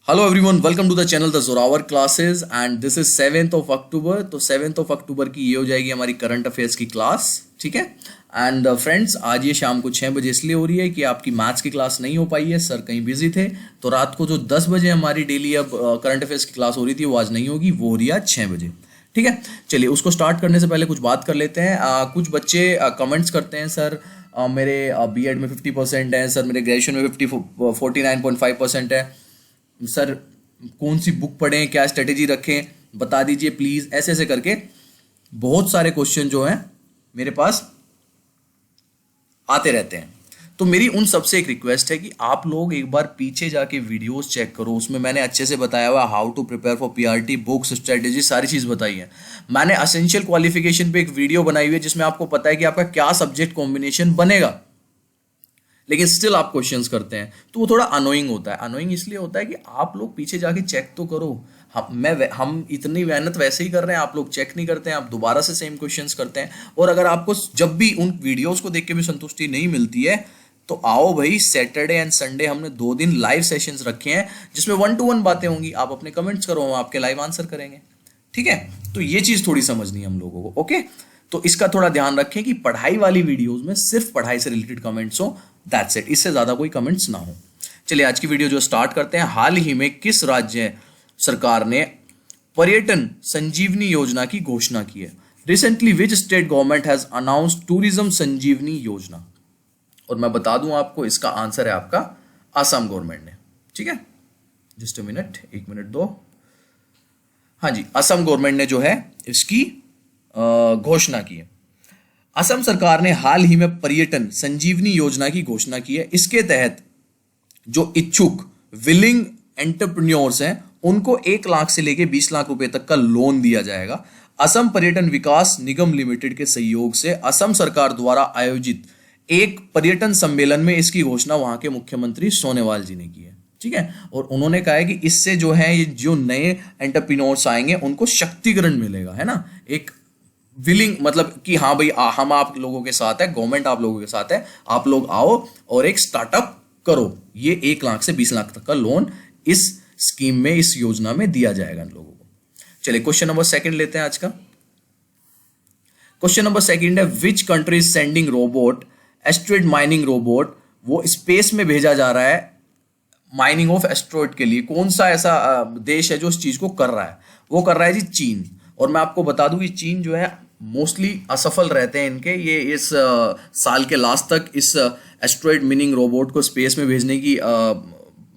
Hello everyone, welcome to the channel the Zorawar classes and this is 7th of October. तो 7th of अक्टूबर की ये हो जाएगी हमारी करंट अफेयर्स की क्लास, ठीक है। एंड फ्रेंड्स, आज ये शाम को 6 बजे इसलिए हो रही है कि आपकी मैथ्स की क्लास नहीं हो पाई है, सर कहीं बिजी थे। तो रात को जो 10 बजे हमारी डेली अब करंट अफेयर्स की क्लास हो रही थी वो आज नहीं होगी, वो हो रही है आज 6 बजे, ठीक है। चलिए उसको स्टार्ट करने से पहले कुछ बात कर लेते हैं। कुछ बच्चे कमेंट्स करते हैं, सर मेरे बीएड में 50% है, सर मेरे ग्रेजुएशन में 49.5% है, सर कौन सी बुक पढ़ें, क्या स्ट्रेटेजी रखें, बता दीजिए प्लीज। ऐसे ऐसे करके बहुत सारे क्वेश्चन जो हैं मेरे पास आते रहते हैं। तो मेरी उन सबसे एक रिक्वेस्ट है कि आप लोग एक बार पीछे जाके वीडियोस चेक करो, उसमें मैंने अच्छे से बताया हुआ how to prepare for PRT, books, strategy, सारी चीज बताई है। मैंने असेंशियल क्वालिफिकेशन पे एक वीडियो बनाई हुई है जिसमें आपको पता है कि आपका क्या सब्जेक्ट कॉम्बिनेशन बनेगा, लेकिन स्टिल आप क्वेश्चंस करते हैं तो वो थोड़ा अनोइंग होता है। अनोइंग इसलिए होता है कि आप लोग पीछे जाके चेक तो करो। हम इतनी मेहनत वैसे ही कर रहे हैं, आप लोग चेक नहीं करते हैं, आप दोबारा से सेम क्वेश्चंस करते हैं। और अगर आपको जब भी उन वीडियोस को देख के भी संतुष्टि नहीं मिलती है तो आओ भाई, सैटरडे एंड संडे हमने 2 दिन लाइव सेशंस रखे हैं जिसमें 1-to-1 बातें होंगी। आप अपने कमेंट्स करो, हम आपके लाइव आंसर करेंगे, ठीक है। तो ये चीज थोड़ी समझनी है हम लोगों को, ओके। तो इसका थोड़ा ध्यान रखें कि पढ़ाई वाली वीडियोस में सिर्फ पढ़ाई से रिलेटेड कमेंट्स हो, दैट्स इट, इससे ज्यादा कोई कमेंट्स ना हो। चलिए आज की वीडियो जो स्टार्ट करते हैं। हाल ही में किस राज्य सरकार ने पर्यटन संजीवनी योजना की घोषणा की है? Recently which state government has announced tourism Sanjeevani Yojana? और मैं बता दूं आपको, इसका आंसर है आपका असम गवर्नमेंट ने, ठीक है। जस्ट अ मिनट, 1 मिनट दो। हाँ जी, असम गवर्नमेंट ने जो है इसकी घोषणा की है। असम सरकार ने हाल ही में पर्यटन संजीवनी योजना की घोषणा की है। इसके तहत जो इच्छुक विलिंग एंटरप्रेन्योर्स हैं उनको 1 लाख से लेके 20 लाख रुपए तक का लोन दिया जाएगा। असम पर्यटन विकास निगम लिमिटेड के सहयोग से असम सरकार द्वारा आयोजित एक पर्यटन सम्मेलन में इसकी घोषणा वहां के मुख्यमंत्री सोनोवाल जी ने की है, ठीक है। और उन्होंने कहा है कि इससे जो है ये जो नए एंटरप्रेन्योर्स आएंगे उनको शक्तिकरण मिलेगा, है ना। एक विलिंग मतलब कि हाँ भाई, हम आप लोगों के साथ है, गवर्नमेंट आप लोगों के साथ है, आप लोग आओ और एक स्टार्टअप करो। ये 1 लाख से 20 लाख तक का लोन इस स्कीम में, इस योजना में दिया जाएगा इन लोगों को। चलिए क्वेश्चन नंबर 2 लेते हैं आज का। क्वेश्चन नंबर 2 है, which country is sending robot asteroid mining robot? वो स्पेस में भेजा जा रहा है माइनिंग ऑफ एस्ट्रॉइड के लिए। कौन सा ऐसा देश है जो इस चीज को कर रहा है? वो कर रहा है जी चीन। और मैं आपको बता दूं कि चीन जो है मोस्टली असफल रहते हैं इनके। ये इस साल के लास्ट तक इस एस्ट्रॉइड मिनिंग रोबोट को स्पेस में भेजने की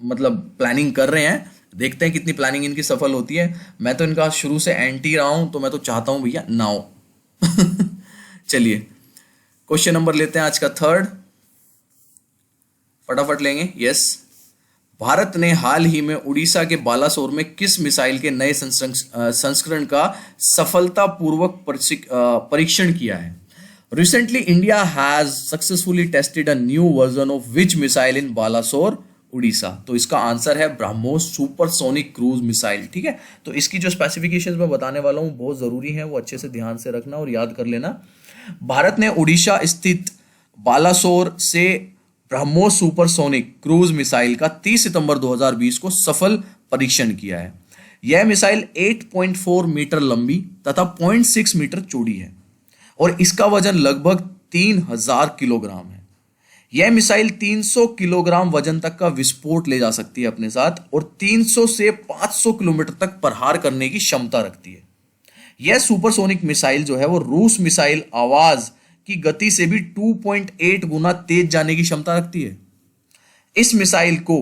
मतलब प्लानिंग कर रहे हैं। देखते हैं कितनी प्लानिंग इनकी सफल होती है। मैं तो इनका शुरू से एंटी रहा हूं, तो मैं तो चाहता हूं भैया ना हो। चलिए क्वेश्चन नंबर लेते हैं आज का 3rd, फटाफट लेंगे। यस, भारत ने हाल ही में उड़ीसा के बालासोर में किस मिसाइल के नए संस्करण का सफलतापूर्वक परीक्षण किया है? Recently India has successfully tested a new version of which missile in Balasore, Orissa? तो इसका आंसर है ब्रह्मोस सुपरसोनिक क्रूज मिसाइल, ठीक है। तो इसकी जो स्पेसिफिकेशंस मैं बताने वाला हूं बहुत जरूरी है, वो अच्छे से ध्यान से रखना और याद कर लेना। भारत ने उड़ीसा स्थित बालासोर से ब्रह्मोस सुपरसोनिक क्रूज मिसाइल का 30 सितंबर 2020 को सफल परीक्षण किया है। यह मिसाइल 8.4 मीटर लंबी तथा 0.6 मीटर चौड़ी है और इसका वजन लगभग 3000 किलोग्राम है। यह मिसाइल 300 किलोग्राम वजन तक का विस्फोट ले जा सकती है अपने साथ और 300 से 500 किलोमीटर तक प्रहार करने की क्षमता रखती है। यह सुपरसोनिक मिसाइल जो है वो रूस मिसाइल आवाज की गति से भी 2.8 गुना तेज जाने की क्षमता रखती है। इस मिसाइल को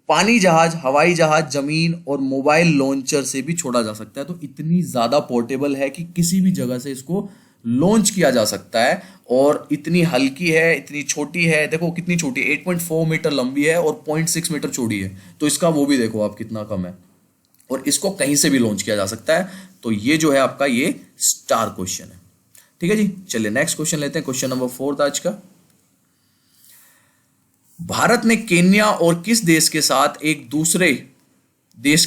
पानी जहाज, हवाई जहाज, जमीन और मोबाइल लॉन्चर से भी छोड़ा जा सकता है। तो इतनी ज्यादा पोर्टेबल है कि किसी भी जगह से इसको लॉन्च किया जा सकता है और इतनी हल्की है, इतनी छोटी है। देखो कितनी छोटी, 8.4 मीटर लंबी है और 0.6 मीटर चौड़ी है। तो इसका वो भी देखो आप कितना कम है और इसको कहीं से भी लॉन्च किया जा सकता है। तो ये जो है आपका ये स्टार क्वेश्चन है, ठीक है जी। चलिए नेक्स्ट क्वेश्चन लेते हैं। क्वेश्चन नंबर 4 आज का। भारत ने केन्या और किस देश के साथ एक दूसरे देश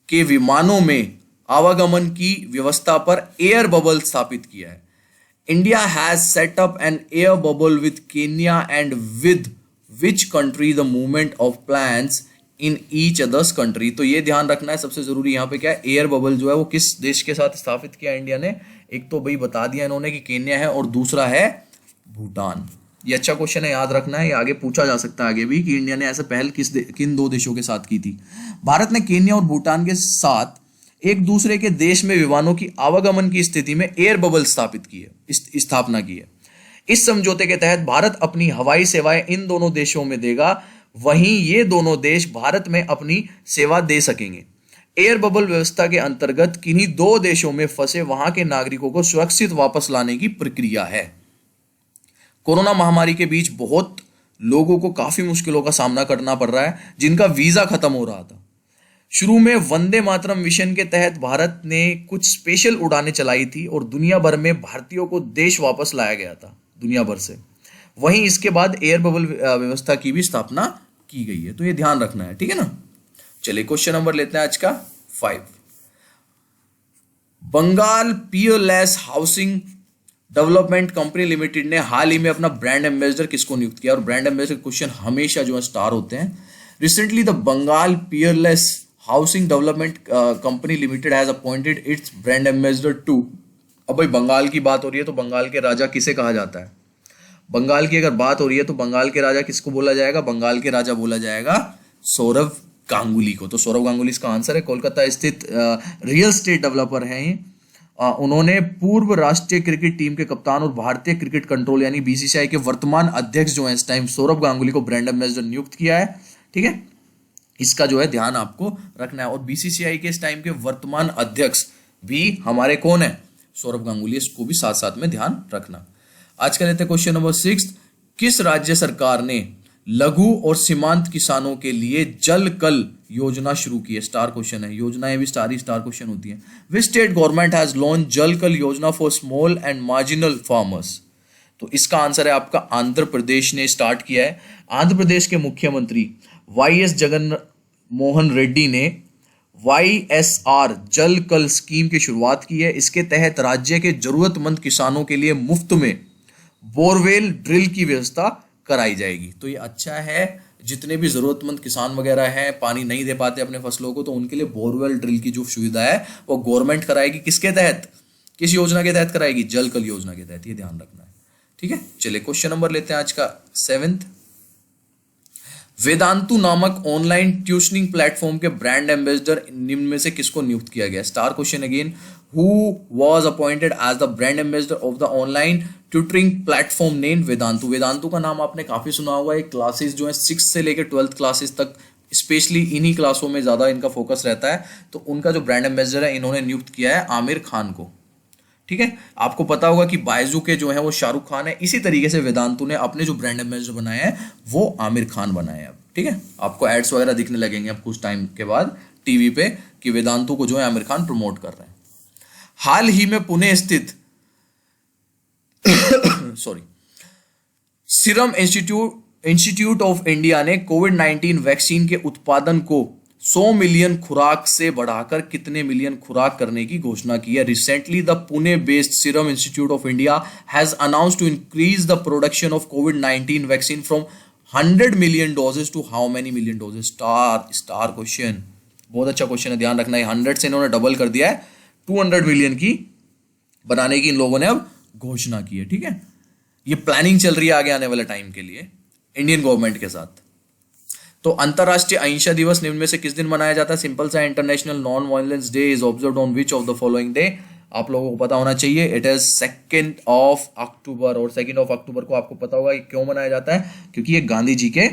के विमानों में आवागमन की व्यवस्था पर एयर बबल स्थापित किया है? India has set up an air bubble with Kenya and with which country the movement of plans in each others country. तो ये ध्यान रखना है सबसे जरूरी यहाँ पे क्या है, एयर बबल जो है वो किस देश के साथ स्थापित किया इंडिया ने। एक तो भाई बता दिया इन्होंने कि केन्या है, और दूसरा है भूटान। ये अच्छा क्वेश्चन है, याद रखना है, ये आगे पूछा जा सकता है आगे भी कि इंडिया ने ऐसे पहल किन दो देशों के साथ की थी। भारत ने केन्या और भूटान के साथ एक दूसरे के देश में विमानों की आवागमन की स्थिति में एयर बबल स्थापित की है, स्थापना की है। इस समझौते के तहत भारत अपनी हवाई सेवाएं इन दोनों देशों में देगा, वहीं ये दोनों देश भारत में अपनी सेवा दे सकेंगे। एयर बबल व्यवस्था के अंतर्गत किन्हीं दो देशों में फंसे वहां के नागरिकों को सुरक्षित वापस लाने की प्रक्रिया है। कोरोना महामारी के बीच बहुत लोगों को काफी मुश्किलों का सामना करना पड़ रहा है, जिनका वीजा खत्म हो रहा था। शुरू में वंदे मातरम मिशन के तहत भारत ने कुछ स्पेशल उड़ानें चलाई थी और दुनिया भर में भारतीयों को देश वापस लाया गया था दुनिया भर से। वहीं इसके बाद एयर बबल व्यवस्था की भी स्थापना की गई है, तो ये ध्यान रखना है, ठीक है ना। चलिए क्वेश्चन नंबर लेते हैं आज का 5। Bengal peerless housing development company limited ने हाल ही में अपना ब्रांड एम्बेसडर किसको नियुक्त किया, और ब्रांड एम्बेसडर क्वेश्चन हमेशा जो है स्टार होते हैं। Recently the Bengal peerless housing development company limited has appointed its brand ambassador to. अब भाई बंगाल की बात हो रही है तो बंगाल के राजा किसे कहा जाता है, बंगाल की अगर बात हो रही है तो बंगाल के राजा किसको बोला जाएगा, बंगाल के राजा बोला जाएगा सौरव गांगुली को। तो सौरव गांगुली इसका आंसर है। कोलकाता स्थित रियल स्टेट डेवलपर हैं ये। उन्होंने पूर्व राष्ट्रीय क्रिकेट टीम के कप्तान और भारतीय क्रिकेट कंट्रोल यानी बीसीसीआई के वर्तमान अध्यक्ष जो है इस टाइम सौरव गांगुली को ब्रांड एम्बेसडर नियुक्त किया है, ठीक है। इसका जो है ध्यान आपको रखना है। और बीसीसीआई के इस टाइम के वर्तमान अध्यक्ष भी हमारे कौन है, सौरव गांगुली, इसको भी साथ साथ में ध्यान रखना। आज का लेते हैं क्वेश्चन नंबर 6। किस राज्य सरकार ने लघु और सीमांत किसानों के लिए जल कल योजना शुरू की है, स्टार क्वेश्चन है, योजनाएं भी स्टार क्वेश्चन होती हैं। विच स्टेट गवर्नमेंट हैज लॉन्च जल कल योजना for small and marginal farmers. तो इसका आंसर है आपका आंध्र प्रदेश ने स्टार्ट किया है। आंध्र प्रदेश के मुख्यमंत्री वाईएस जगन मोहन रेड्डी ने YSR जल कल स्कीम की शुरुआत की है। इसके तहत राज्य के जरूरतमंद किसानों के लिए मुफ्त में बोरवेल ड्रिल की व्यवस्था कराई जाएगी। तो ये अच्छा है, जितने भी जरूरतमंद किसान वगैरह हैं, पानी नहीं दे पाते अपने फसलों को, तो उनके लिए बोरवेल ड्रिल की जो सुविधा है वो गवर्नमेंट कराएगी। किसके तहत, किस योजना के तहत कराएगी, जल कल योजना के तहत, ये ध्यान रखना है, ठीक है। चलिए क्वेश्चन नंबर लेते हैं आज का 7। वेदांतु नामक ऑनलाइन ट्यूशनिंग प्लेटफॉर्म के ब्रांड एम्बेसडर निम्न में से किसको नियुक्त किया गया, star question again. Who was appointed as the brand ambassador of the online tutoring platform name Vedantu. Vedantu का नाम आपने काफी सुना हुआ है। क्लासेस जो है 6 से लेकर 12th क्लासेस तक, स्पेशली इन्हीं क्लासों में ज्यादा इनका फोकस रहता है। तो उनका जो ब्रांड एम्बेसडर है इन्होंने नियुक्त किया है आमिर खान को, ठीक है। आपको पता होगा कि बायजू के जो है वो शाहरुख खान है, इसी तरीके से वेदांतु ने अपने जो ब्रांड एम्बेसडर बनाए हैं वो आमिर खान बनाए हैं अब, ठीक है। आपको एड्स वगैरह दिखने लगेंगे अब कुछ टाइम के बाद टीवी पे कि वेदांतु को जो है आमिर खान प्रमोट कर रहे हैं। हाल ही में पुणे स्थित सीरम इंस्टीट्यूट ऑफ इंडिया ने कोविड-19 वैक्सीन के उत्पादन को 100 मिलियन खुराक से बढ़ाकर कितने मिलियन खुराक करने की घोषणा की है। Recently the Pune based serum institute of India has announced to increase the production of कोविड-19 vaccine from 100 million doses to how many million doses, star question, बहुत अच्छा क्वेश्चन है, ध्यान रखना है। 100 से इन्होंने डबल कर दिया है, 200 मिलियन की बनाने की इन लोगों ने अब घोषणा की है, ठीक है। ये प्लानिंग चल रही है आगे आने वाले टाइम के लिए इंडियन गवर्नमेंट के साथ। तो अंतरराष्ट्रीय अहिंसा दिवस निम्न में से किस दिन मनाया जाता है, सिंपल सा, international non violence day is observed on which of the following day. आप लोगों को पता होना चाहिए, इट इज 2 अक्टूबर। और 2 अक्टूबर को आपको पता होगा क्यों मनाया जाता है, क्योंकि ये गांधी जी के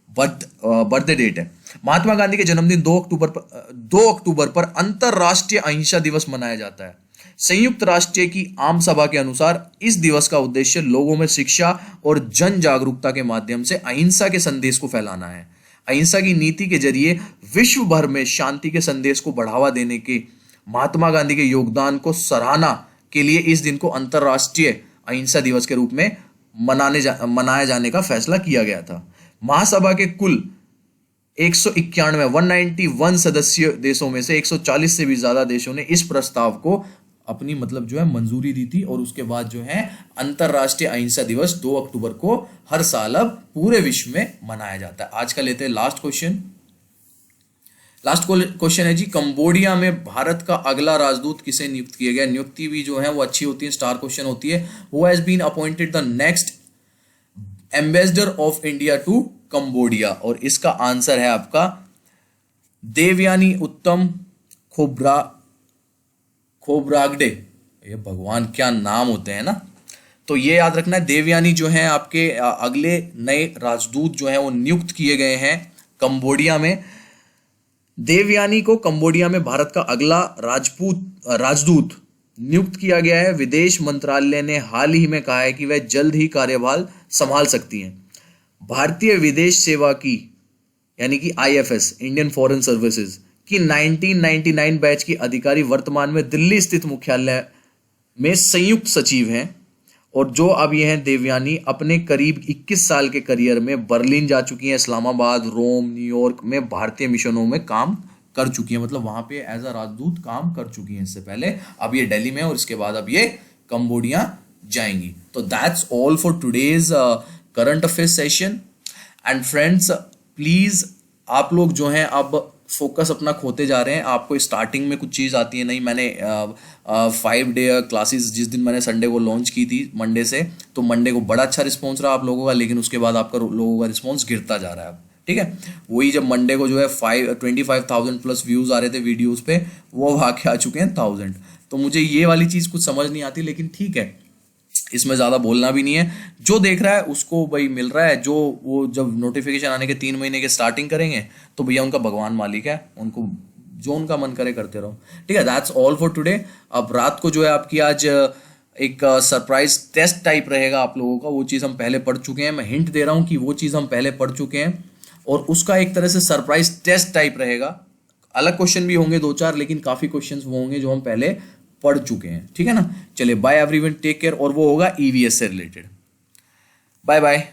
बर्थडे डेट है। महात्मा गांधी के जन्मदिन 2 अक्टूबर पर अंतरराष्ट्रीय अहिंसा दिवस मनाया जाता है। संयुक्त राष्ट्र की आम सभा के अनुसार इस दिवस का उद्देश्य लोगों में शिक्षा और जन जागरूकता के माध्यम से अहिंसा के संदेश को फैलाना है। अहिंसा की नीति के जरिए विश्व भर में शांति के संदेश को बढ़ावा देने के महात्मा गांधी के योगदान को सराहना के लिए इस दिन को अंतरराष्ट्रीय अहिंसा दिवस के रूप में मनाया जाने का फैसला किया गया था। महासभा के कुल 191 सदस्य देशों में से 140 से भी ज्यादा देशों ने इस प्रस्ताव को अपनी जो है मंजूरी दी थी। और उसके बाद जो है अंतरराष्ट्रीय अहिंसा दिवस 2 अक्टूबर को हर साल अब पूरे विश्व में मनाया जाता है। आज का लेते हैं लास्ट क्वेश्चन। लास्ट क्वेश्चन है जी, कंबोडिया में भारत का अगला राजदूत किसे नियुक्त किया गया? नियुक्ति भी जो है वो अच्छी होती है, स्टार क्वेश्चन होती है। Who has been appointed the next ambassador of India to Cambodia? और इसका आंसर है आपका देवयानी उत्तम खोब्रागडे। ये भगवान क्या नाम होते हैं ना। तो ये याद रखना है, देवयानी जो है आपके अगले नए राजदूत जो है वो नियुक्त किए गए हैं कंबोडिया में। देवयानी को कंबोडिया में भारत का अगला राजदूत नियुक्त किया गया है। विदेश मंत्रालय ने हाल ही में कहा है कि वह जल्द ही कार्यभार संभाल सकती हैं। भारतीय विदेश सेवा की यानी कि आईएफएस, इंडियन फॉरेन सर्विसेज की 1999 बैच की अधिकारी वर्तमान में दिल्ली स्थित मुख्यालय में संयुक्त सचिव हैं। और जो अब ये हैं देवयानी, अपने करीब 21 साल के करियर में बर्लिन जा चुकी हैं, इस्लामाबाद, रोम, न्यूयॉर्क में भारतीय मिशनों में काम कर चुकी हैं। मतलब वहां पे एज अ राजदूत काम कर चुकी हैं इससे पहले। अब ये दिल्ली में और इसके बाद अब ये कंबोडिया जाएंगी। तो that's all for today's current affairs session. And friends please आप लोग जो हैं अब फोकस अपना खोते जा रहे हैं। आपको स्टार्टिंग में कुछ चीज़ आती है नहीं। मैंने 5 डे क्लासेस जिस दिन मैंने संडे को लॉन्च की थी मंडे से, तो मंडे को बड़ा अच्छा रिस्पॉन्स रहा आप लोगों का, लेकिन उसके बाद आपका लोगों का रिस्पॉन्स गिरता जा रहा है अब। ठीक है, वही जब मंडे को जो है 25,000 प्लस व्यूज़ आ रहे थे वीडियोज़ पे, वो आके आ चुके हैं 1000। तो मुझे ये वाली चीज़ कुछ समझ नहीं आती, लेकिन ठीक है, इसमें ज़्यादा बोलना भी नहीं है। जो देख रहा है उसको भाई मिल रहा है। जो वो जब नोटिफिकेशन आने के 3 महीने के स्टार्टिंग करेंगे तो भैया उनका भगवान मालिक है, उनको जो उनका मन करे करते रहो। ठीक है, दैट्स ऑल फॉर टुडे। अब रात को जो है आपकी आज एक सरप्राइज टेस्ट टाइप रहेगा आप लोगों का। वो चीज़ हम पहले पढ़ चुके हैं, मैं हिंट दे रहा हूँ कि वो चीज़ हम पहले पढ़ चुके हैं, और उसका एक तरह से सरप्राइज टेस्ट टाइप रहेगा। अलग क्वेश्चन भी होंगे 2-4, लेकिन काफ़ी क्वेश्चन वो होंगे जो हम पहले पढ़ चुके हैं। ठीक है ना, चलिए बाय एवरीवन, टेक केयर। और वो होगा ईवीएस से रिलेटेड। Bye bye.